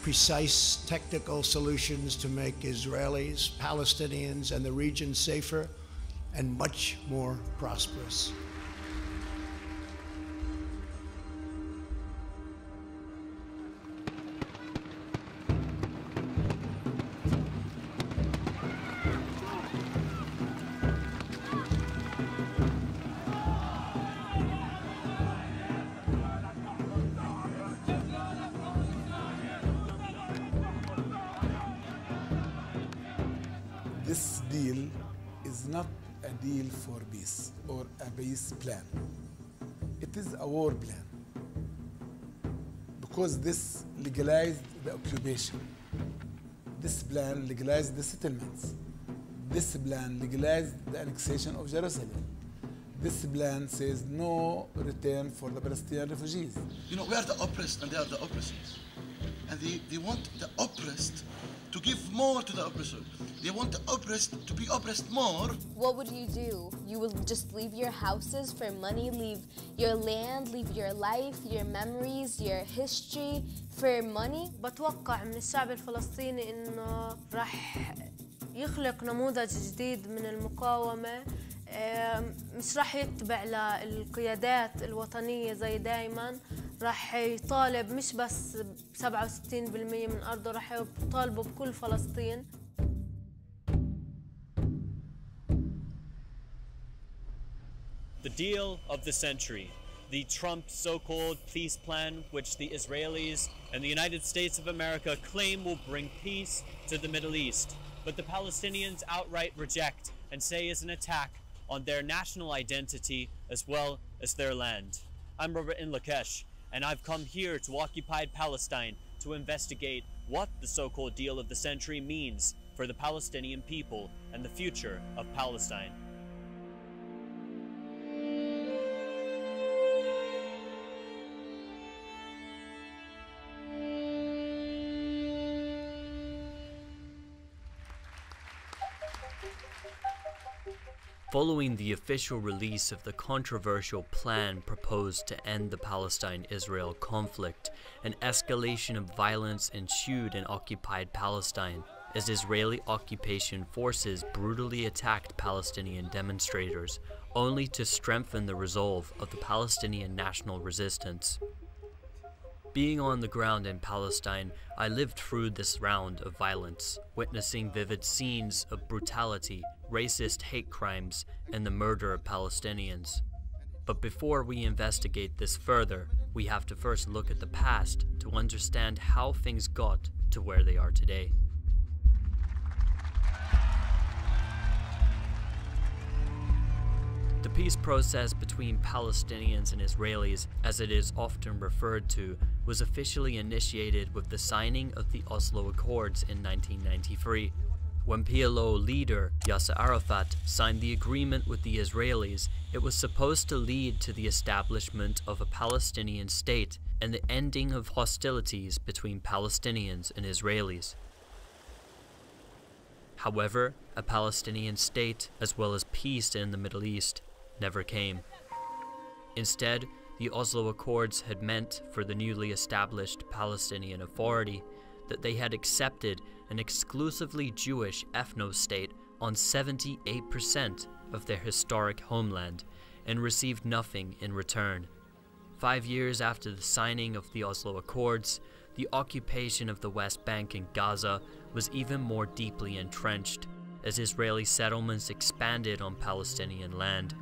precise technical solutions to make Israelis, Palestinians, and the region safer and much more prosperous. This deal is not a deal for peace or a peace plan. It is a war plan, because this legalized the occupation. This plan legalized the settlements. This plan legalized the annexation of Jerusalem. This plan says no return for the Palestinian refugees. You know, we are the oppressed and they are the oppressors. And they want the oppressed to give more to the oppressor. They want the oppressed to be oppressed more. What would you do? You will just leave your houses for money, leave your land, leave your life, your memories, your history for money? بتوقع من الشعب الفلسطيني إنه راح يخلق نموذج جديد من المقاومة، مش راح يتبع للقيادات الوطنية زي دايما، راح يطالب مش بس ب 67% من أرضه، راح يطالبوا بكل فلسطين. The deal of the century, the Trump so-called peace plan, which the Israelis and the United States of America claim will bring peace to the Middle East, but the Palestinians outright reject and say is an attack on their national identity as well as their land. I'm ROBERT INLAKESH, and I've come here to occupied Palestine to investigate what the so-called deal of the century means for the Palestinian people and the future of Palestine. Following the official release of the controversial plan proposed to end the Palestine-Israel conflict, an escalation of violence ensued in occupied Palestine as Israeli occupation forces brutally attacked Palestinian demonstrators, only to strengthen the resolve of the Palestinian national resistance. Being on the ground in Palestine, I lived through this round of violence, witnessing vivid scenes of brutality, racist hate crimes, and the murder of Palestinians. But before we investigate this further, we have to first look at the past to understand how things got to where they are today. The peace process between Palestinians and Israelis, as it is often referred to, was officially initiated with the signing of the Oslo Accords in 1993. When PLO leader Yasser Arafat signed the agreement with the Israelis, it was supposed to lead to the establishment of a Palestinian state and the ending of hostilities between Palestinians and Israelis. However, a Palestinian state, as well as peace in the Middle East, never came. Instead, the Oslo Accords had meant for the newly established Palestinian Authority that they had accepted an exclusively Jewish ethno-state on 78% of their historic homeland and received nothing in return. 5 years after the signing of the Oslo Accords, the occupation of the West Bank and Gaza was even more deeply entrenched as Israeli settlements expanded on Palestinian land.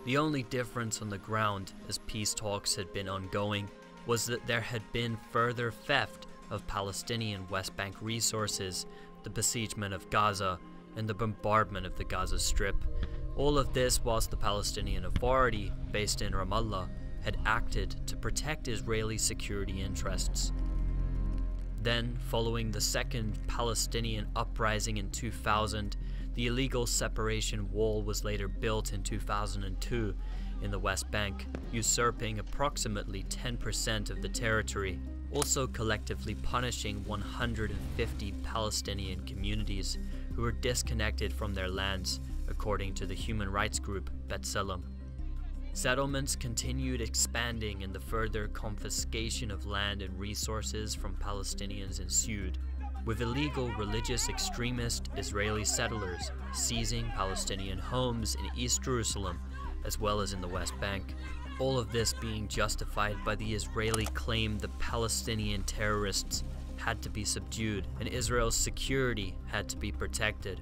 The only difference on the ground, as peace talks had been ongoing, was that there had been further theft of Palestinian West Bank resources, the besiegement of Gaza, and the bombardment of the Gaza Strip. All of this whilst the Palestinian Authority, based in Ramallah, had acted to protect Israeli security interests. Then, following the second Palestinian uprising in 2000, the illegal separation wall was later built in 2002 in the West Bank, usurping approximately 10% of the territory, also collectively punishing 150 Palestinian communities who were disconnected from their lands, according to the human rights group B'Tselem. Settlements continued expanding and the further confiscation of land and resources from Palestinians ensued, with illegal religious extremist Israeli settlers seizing Palestinian homes in East Jerusalem as well as in the West Bank. All of this being justified by the Israeli claim the Palestinian terrorists had to be subdued and Israel's security had to be protected.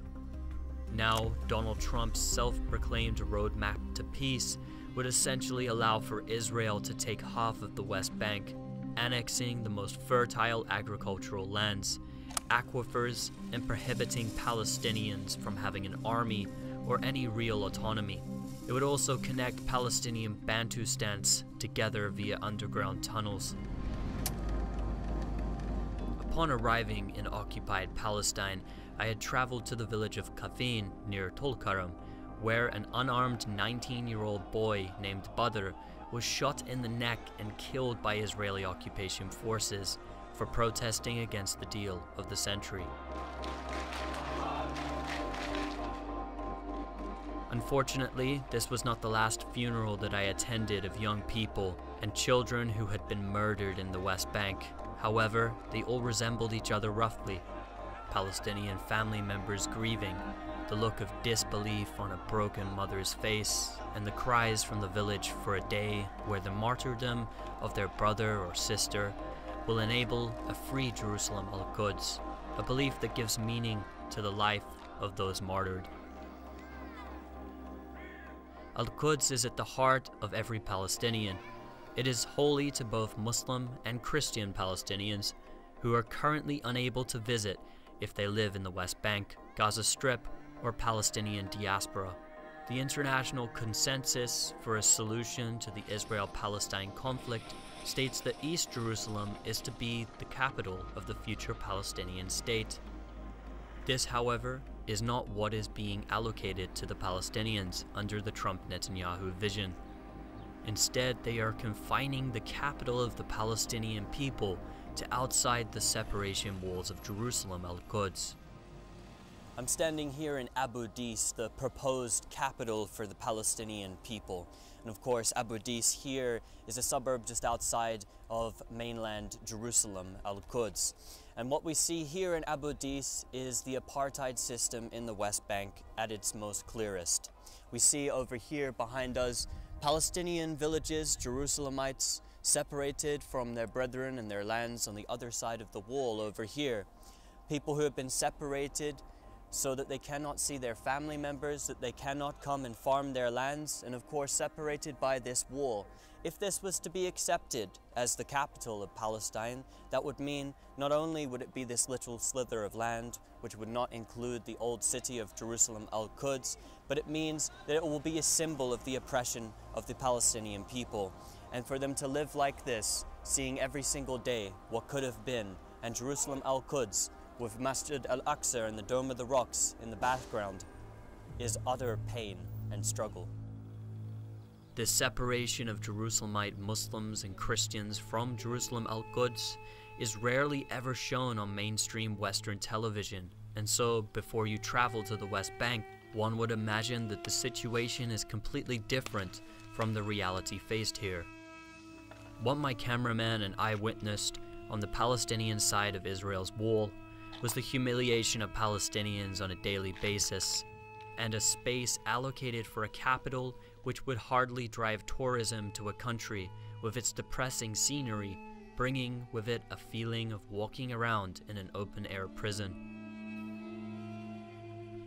Now, Donald Trump's self-proclaimed roadmap to peace would essentially allow for Israel to take half of the West Bank, annexing the most fertile agricultural lands, aquifers, and prohibiting Palestinians from having an army or any real autonomy. It would also connect Palestinian Bantustans together via underground tunnels. Upon arriving in occupied Palestine, I had traveled to the village of Kafin near Tulkarm, where an unarmed 19-year-old boy named Badr was shot in the neck and killed by Israeli occupation forces for protesting against the deal of the century. Unfortunately, this was not the last funeral that I attended of young people and children who had been murdered in the West Bank. However, they all resembled each other roughly. Palestinian family members grieving, the look of disbelief on a broken mother's face, and the cries from the village for a day where the martyrdom of their brother or sister will enable a free Jerusalem al-Quds, a belief that gives meaning to the life of those martyred. Al-Quds is at the heart of every Palestinian. It is holy to both Muslim and Christian Palestinians who are currently unable to visit if they live in the West Bank, Gaza Strip, or Palestinian diaspora. The international consensus for a solution to the Israel-Palestine conflict states that East Jerusalem is to be the capital of the future Palestinian state. This, however, is not what is being allocated to the Palestinians under the Trump-Netanyahu vision. Instead, they are confining the capital of the Palestinian people to outside the separation walls of Jerusalem al-Quds. I'm standing here in Abu Dis, the proposed capital for the Palestinian people. And of course, Abu Dis here is a suburb just outside of mainland Jerusalem, al-Quds. And what we see here in Abu Dis is the apartheid system in the West Bank at its most clearest. We see over here behind us Palestinian villages, Jerusalemites, separated from their brethren and their lands on the other side of the wall over here. People who have been separated so that they cannot see their family members, that they cannot come and farm their lands, and of course separated by this wall. If this was to be accepted as the capital of Palestine, that would mean not only would it be this little slither of land, which would not include the old city of Jerusalem al-Quds, but it means that it will be a symbol of the oppression of the Palestinian people. And for them to live like this, seeing every single day what could have been, and Jerusalem al-Quds with Masjid al-Aqsa and the Dome of the Rocks in the background, is utter pain and struggle. This separation of Jerusalemite Muslims and Christians from Jerusalem al-Quds is rarely ever shown on mainstream Western television, and so before you travel to the West Bank, one would imagine that the situation is completely different from the reality faced here. What my cameraman and I witnessed on the Palestinian side of Israel's wall was the humiliation of Palestinians on a daily basis, and a space allocated for a capital which would hardly drive tourism to a country with its depressing scenery, bringing with it a feeling of walking around in an open-air prison.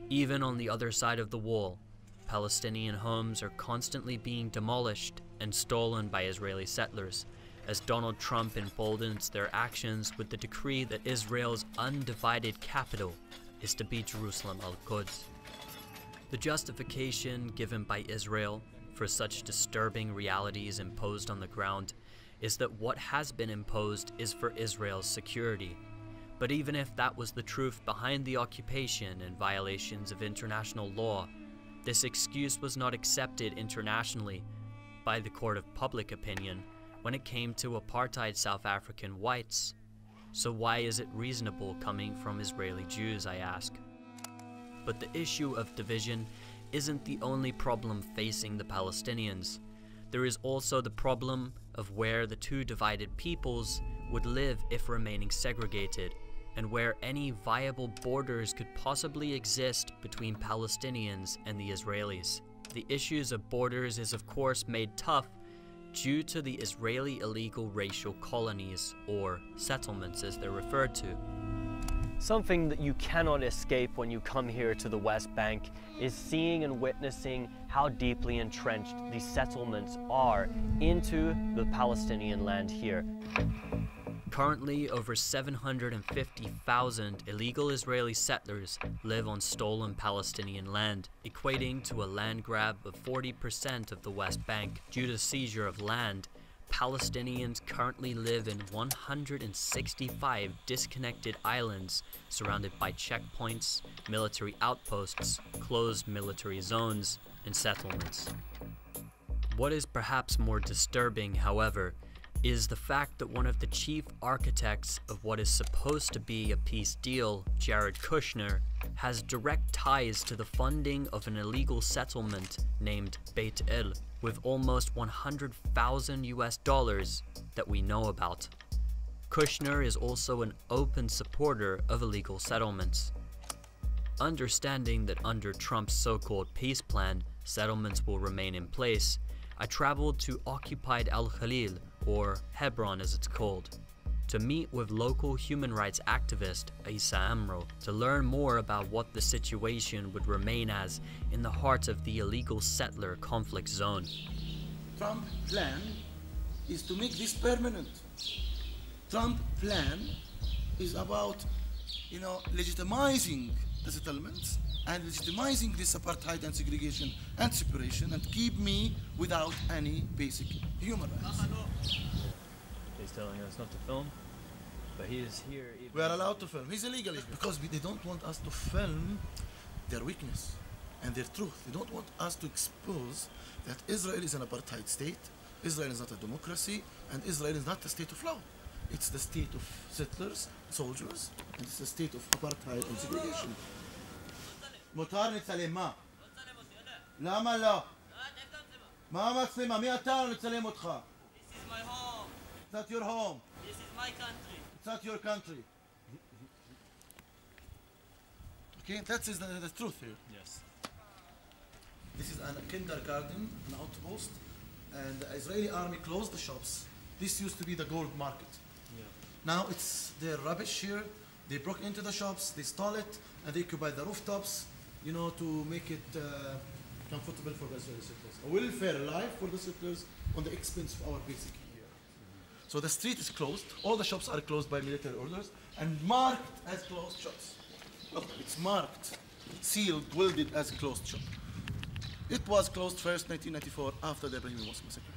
Even on the other side of the wall, Palestinian homes are constantly being demolished and stolen by Israeli settlers, as Donald Trump emboldens their actions with the decree that Israel's undivided capital is to be Jerusalem al-Quds. The justification given by Israel for such disturbing realities imposed on the ground is that what has been imposed is for Israel's security. But even if that was the truth behind the occupation and violations of international law, this excuse was not accepted internationally by the court of public opinion when it came to apartheid South African whites. So why is it reasonable coming from Israeli Jews, I ask? But the issue of division isn't the only problem facing the Palestinians. There is also the problem of where the two divided peoples would live if remaining segregated, and where any viable borders could possibly exist between Palestinians and the Israelis. The issues of borders is of course made tough due to the Israeli illegal racial colonies, or settlements as they're referred to. Something that you cannot escape when you come here to the West Bank is seeing and witnessing how deeply entrenched these settlements are into the Palestinian land here. Currently, over 750,000 illegal Israeli settlers live on stolen Palestinian land, equating to a land grab of 40% of the West Bank. Due to seizure of land, Palestinians currently live in 165 disconnected islands surrounded by checkpoints, military outposts, closed military zones, and settlements. What is perhaps more disturbing, however, is the fact that one of the chief architects of what is supposed to be a peace deal, Jared Kushner, has direct ties to the funding of an illegal settlement named Beit El, with almost 100,000 US dollars that we know about. Kushner is also an open supporter of illegal settlements. Understanding that under Trump's so-called peace plan, settlements will remain in place, I traveled to occupied Al-Khalil, or Hebron as it's called, to meet with local human rights activist Isa Amro to learn more about what the situation would remain as in the heart of the illegal settler conflict zone. Trump's plan is to make this permanent. Trump's plan is about, legitimizing the settlements and legitimizing this apartheid and segregation and separation and keep me without any basic human rights. He's telling us not to film, but he is here. We are allowed to film. He's illegal because they don't want us to film their weakness and their truth. They don't want us to expose that Israel is an apartheid state, Israel is not a democracy, and Israel is not a state of law. It's the state of settlers, soldiers, and it's the state of apartheid and segregation. מותר לצלם מה? למה לא? מה המצלמה? מי אתה לצלם אותך? This is my home. It's not your home. This is my country. It's not your country. Okay, that is the truth here. Yes. This is a kindergarten, an outpost, and the Israeli army closed the shops. This used to be the gold market. Yeah. Now it's their rubbish here. They broke into the shops, they stole it, and they occupied the rooftops, to make it comfortable for the Israeli settlers. A welfare life for the settlers on the expense of our basic here. So the street is closed. All the shops are closed by military orders and marked as closed shops. Look, it's marked, sealed, welded as a closed shop. It was closed first 1994 after the Ibrahim Mosque massacre.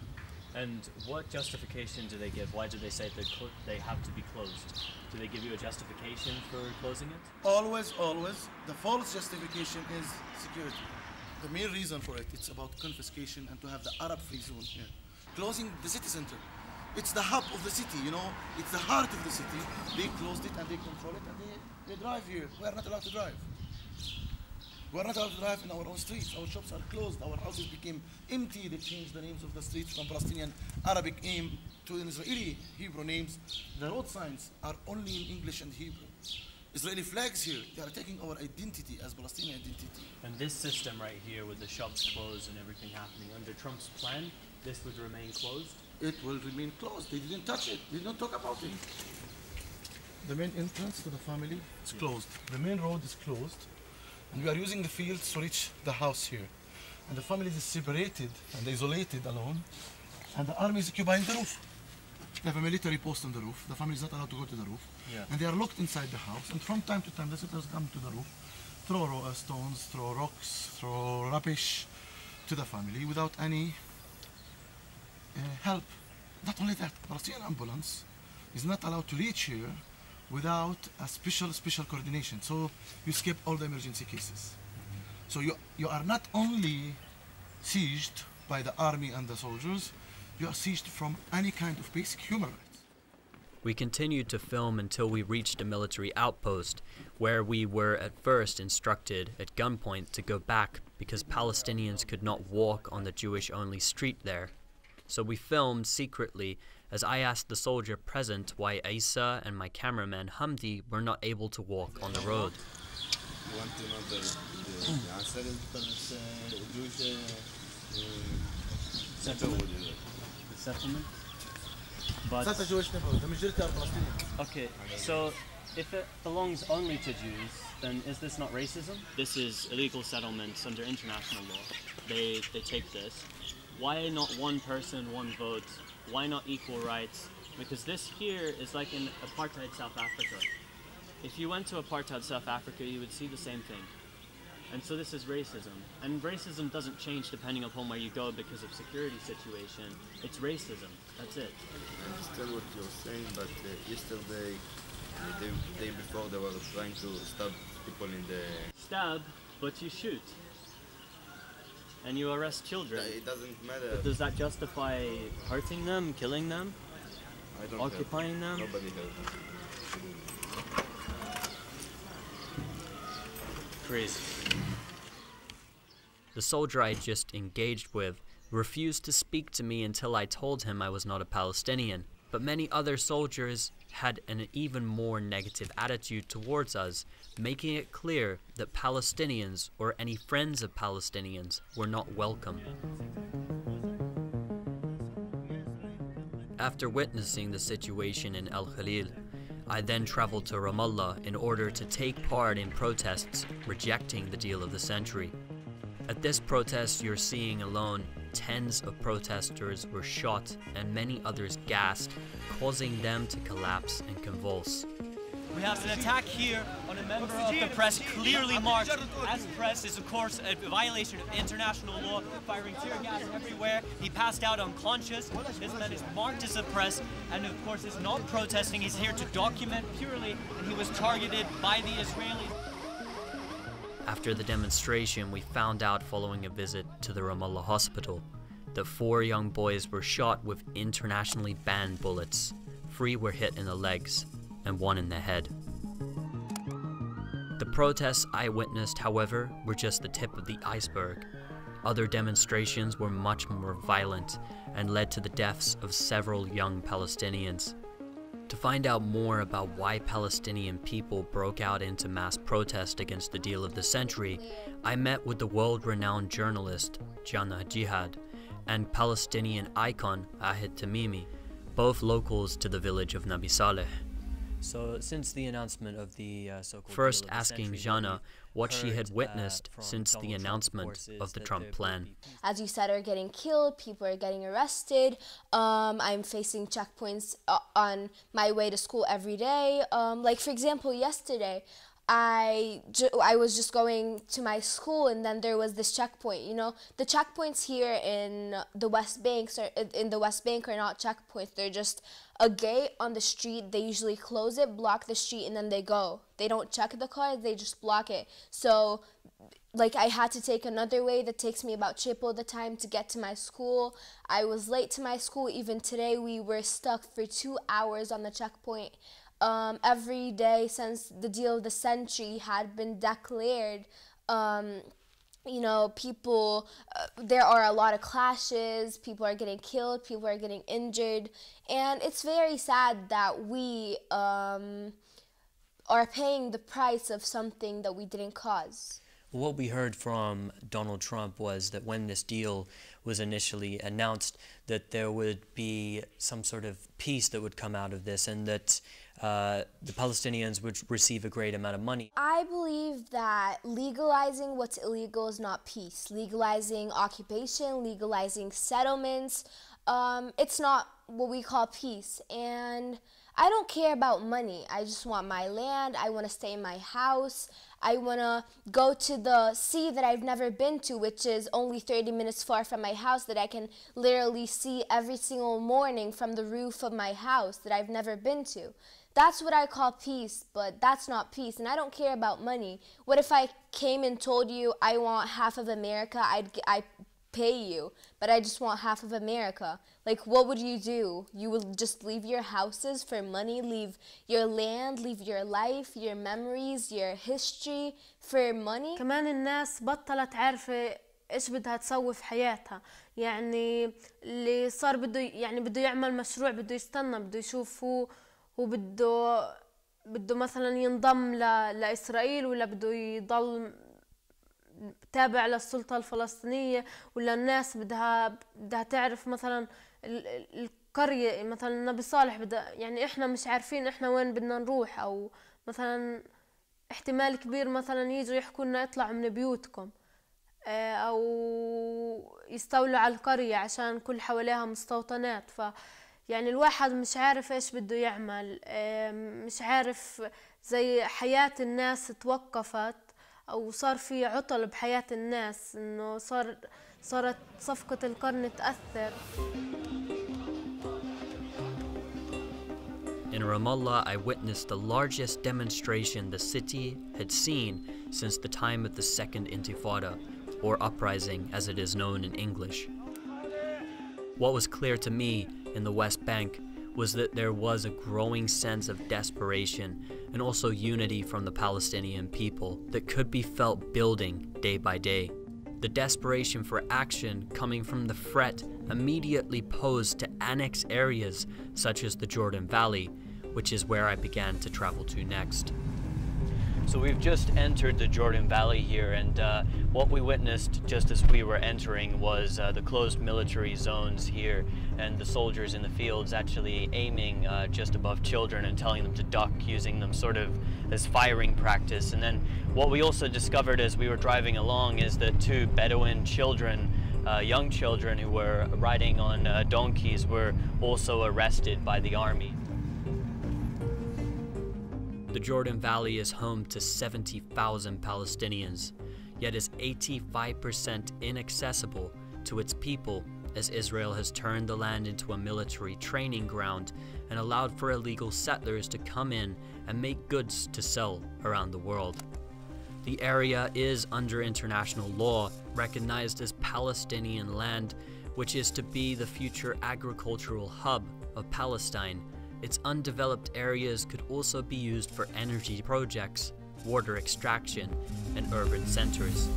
And what justification do they give? Why do they say they have to be closed? Do they give you a justification for closing it? Always, the false justification is security. The main reason for it, it's about confiscation and to have the Arab-free zone here. Closing the city center. It's the hub of the city, It's the heart of the city. They closed it and they control it and they drive here. We are not allowed to drive. We are not allowed to drive in our own streets. Our shops are closed. Our houses became empty. They changed the names of the streets from Palestinian Arabic name to an Israeli Hebrew names. The road signs are only in English and Hebrew. Israeli flags here, they are taking our identity as Palestinian identity. And this system right here with the shops closed and everything happening, under Trump's plan, this would remain closed? It will remain closed. They didn't touch it. They didn't talk about it. The main entrance to the family is closed. The main road is closed. And we are using the fields to reach the house here. And the family is separated and isolated alone. And the army is occupying the roof. They have a military post on the roof. The family is not allowed to go to the roof. Yeah. And they are locked inside the house. And from time to time, the settlers come to the roof, throw stones, throw rocks, throw rubbish to the family without any help. Not only that, Palestinian ambulance is not allowed to reach here without a special coordination. So you skip all the emergency cases. So you are not only sieged by the army and the soldiers, you are sieged from any kind of basic human rights. We continued to film until we reached a military outpost, where we were at first instructed at gunpoint to go back because Palestinians could not walk on the Jewish-only street there. So we filmed secretly as I asked the soldier present why Isa and my cameraman Hamdi were not able to walk on the road. You want to know the answer? The settlement? But okay, so if it belongs only to Jews, then is this not racism? This is illegal settlements under international law. They take this. Why not one person, one vote? Why not equal rights? Because this here is like in apartheid South Africa. If you went to apartheid South Africa, you would see the same thing. And so this is racism. And racism doesn't change depending upon where you go because of security situation. It's racism. That's it. I understand what you're saying, but yesterday, the day before, they were trying to stab people in the... Stab, but you shoot. And you arrest children. It doesn't matter. Does that justify hurting them, killing them, I don't occupying them? Nobody hurt them. Crazy. The soldier I just engaged with refused to speak to me until I told him I was not a Palestinian. But many other soldiers had an even more negative attitude towards us, making it clear that Palestinians or any friends of Palestinians were not welcome. After witnessing the situation in Al Khalil, I then traveled to Ramallah in order to take part in protests rejecting the deal of the century. At this protest you're seeing alone, tens of protesters were shot and many others gassed, causing them to collapse and convulse. We have an attack here on a member of the press, clearly marked as press. Is of course a violation of international law, firing tear gas everywhere. He passed out unconscious. This man is marked as a press and of course is not protesting. He's here to document purely, and he was targeted by the Israelis. After the demonstration, we found out following a visit to the Ramallah hospital that 4 young boys were shot with internationally banned bullets. 3 were hit in the legs and 1 in the head. The protests I witnessed, however, were just the tip of the iceberg. Other demonstrations were much more violent and led to the deaths of several young Palestinians. To find out more about why Palestinian people broke out into mass protest against the deal of the century, I met with the world-renowned journalist Jannah Jihad and Palestinian icon Ahid Tamimi, both locals to the village of Nabi Saleh. So since the announcement of the so-called First deal of the asking century, Jannah what she had heard, witnessed from since the Donald Trump, announcement course, of is the that Trump there plan. will be As you said, are getting killed, people are getting arrested. I'm facing checkpoints on my way to school every day. Like for example, yesterday, I was just going to my school and then there was this checkpoint. You know, the checkpoints here in the West Bank are not checkpoints. They're just a gate on the street. They usually close it, block the street, and then they go. They don't check the cars, they just block it. So like I had to take another way that takes me about triple the time to get to my school. I was late to my school. Even today we were stuck for 2 hours on the checkpoint. Every day since the deal of the century had been declared, you know, people, there are a lot of clashes, people are getting killed, people are getting injured, and it's very sad that we are paying the price of something that we didn't cause. What we heard from Donald Trump was that when this deal was initially announced, that there would be some sort of peace that would come out of this, and that the Palestinians would receive a great amount of money. I believe that legalizing what's illegal is not peace. Legalizing occupation, legalizing settlements, it's not what we call peace. And I don't care about money. I just want my land. I want to stay in my house. I want to go to the sea that I've never been to, which is only 30 minutes far from my house, that I can literally see every single morning from the roof of my house that I've never been to. That's what I call peace, but that's not peace, and I don't care about money. What if I came and told you I want half of America? I'd pay you, but I just want half of America. Like, what would you do? You would just leave your houses for money, leave your land, leave your life, your memories, your history for money? كمان الناس بطلت عارفة إيش بدها تسوي في حياتها. يعني اللي صار بده يعمل مشروع، بده يستنى، بده يشوف هو بده مثلا ينضم لإسرائيل، ولا بده يضل تابع للسلطة الفلسطينية، ولا الناس بدها تعرف مثلا القرية. مثلا نبي صالح يعني احنا مش عارفين احنا وين بدنا نروح، او مثلا احتمال كبير مثلا يجوا يحكوا لنا اطلعوا من بيوتكم، او يستولوا على القرية عشان كل حواليها مستوطنات. يعني الواحد مش عارف ايش بده يعمل، مش عارف، زي حياة الناس توقفت، او صار في عطل بحياة الناس، انه صارت صفقة القرن تأثر. In Ramallah, I witnessed the largest demonstration the city had seen since the time of the Second Intifada, or uprising as it is known in English. What was clear to me in the West Bank was that there was a growing sense of desperation and also unity from the Palestinian people that could be felt building day by day. The desperation for action coming from the threat immediately posed to annex areas such as the Jordan Valley, which is where I began to travel to next. So we've just entered the Jordan Valley here, and what we witnessed just as we were entering was the closed military zones here, and the soldiers in the fields actually aiming just above children and telling them to duck, using them sort of as firing practice. And then what we also discovered as we were driving along is that two Bedouin children, young children who were riding on donkeys, were also arrested by the army. The Jordan Valley is home to 70,000 Palestinians, yet is 85% inaccessible to its people, as Israel has turned the land into a military training ground and allowed for illegal settlers to come in and make goods to sell around the world. The area is, under international law, recognized as Palestinian land, which is to be the future agricultural hub of Palestine. Its undeveloped areas could also be used for energy projects, water extraction, and urban centers.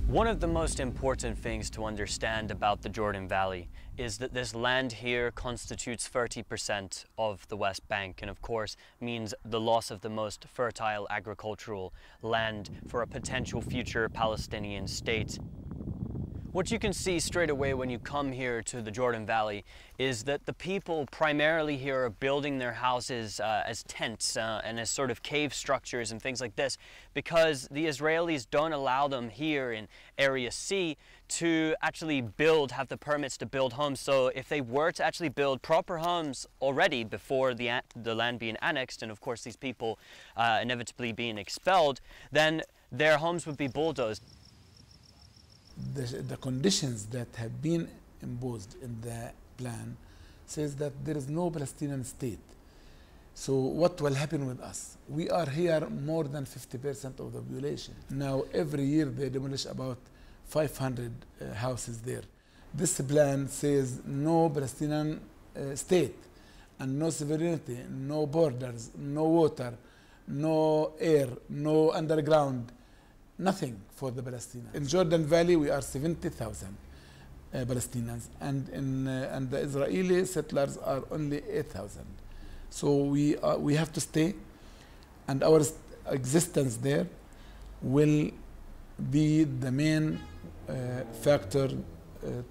One of the most important things to understand about the Jordan Valley is that this land here constitutes 30% of the West Bank, and of course means the loss of the most fertile agricultural land for a potential future Palestinian state. What you can see straight away when you come here to the Jordan Valley is that the people primarily here are building their houses as tents and as sort of cave structures and things like this, because the Israelis don't allow them here in Area C to actually have the permits to build homes. So if they were to actually build proper homes already before the land being annexed, and of course these people inevitably being expelled, then their homes would be bulldozed. The conditions that have been imposed in the plan says that there is no Palestinian state. So what will happen with us? We are here more than 50% of the population. Now every year they demolish about 500 houses there. This plan says no Palestinian state, and no sovereignty, no borders, no water, no air, no underground. Nothing for the Palestinians. In Jordan Valley, we are 70,000 Palestinians, and the Israeli settlers are only 8,000. So we have to stay, and our existence there will be the main factor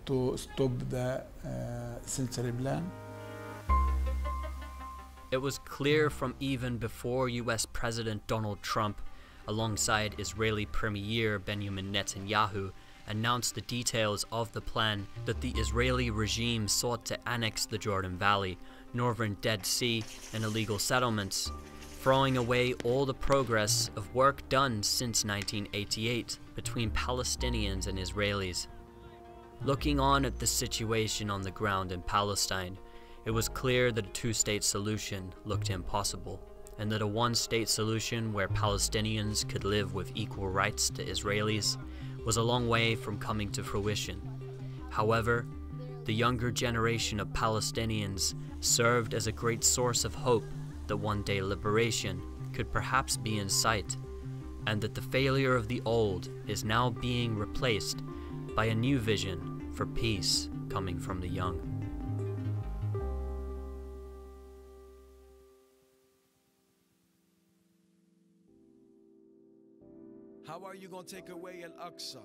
to stop the century plan. It was clear from even before US President Donald Trump, alongside Israeli Premier Benjamin Netanyahu, announced the details of the plan, that the Israeli regime sought to annex the Jordan Valley, northern Dead Sea, and illegal settlements, throwing away all the progress of work done since 1988 between Palestinians and Israelis. Looking on at the situation on the ground in Palestine, it was clear that a two-state solution looked impossible, and that a one-state solution where Palestinians could live with equal rights to Israelis was a long way from coming to fruition. However, the younger generation of Palestinians served as a great source of hope that one day liberation could perhaps be in sight, and that the failure of the old is now being replaced by a new vision for peace coming from the young. How are you gonna take away Al-Aqsa?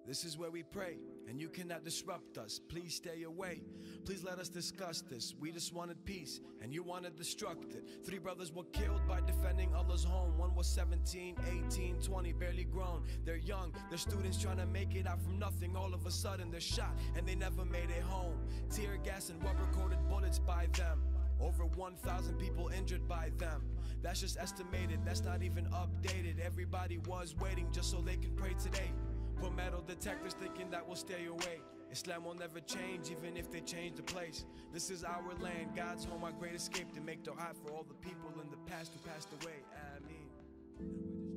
This is where we pray, and you cannot disrupt us. Please stay away. Please let us discuss this. We just wanted peace, and you wanted to destruct it. 3 brothers were killed by defending Allah's home. One was 17, 18, 20, barely grown. They're young, they're students trying to make it out from nothing. All of a sudden they're shot, and they never made it home. Tear gas and rubber-coated bullets by them. Over 1,000 people injured by them. That's just estimated, that's not even updated. Everybody was waiting just so they can pray today. Put metal detectors thinking that will stay away. Islam will never change even if they change the place. This is our land, God's home, our great escape, to make dua for all the people in the past who passed away. Ameen.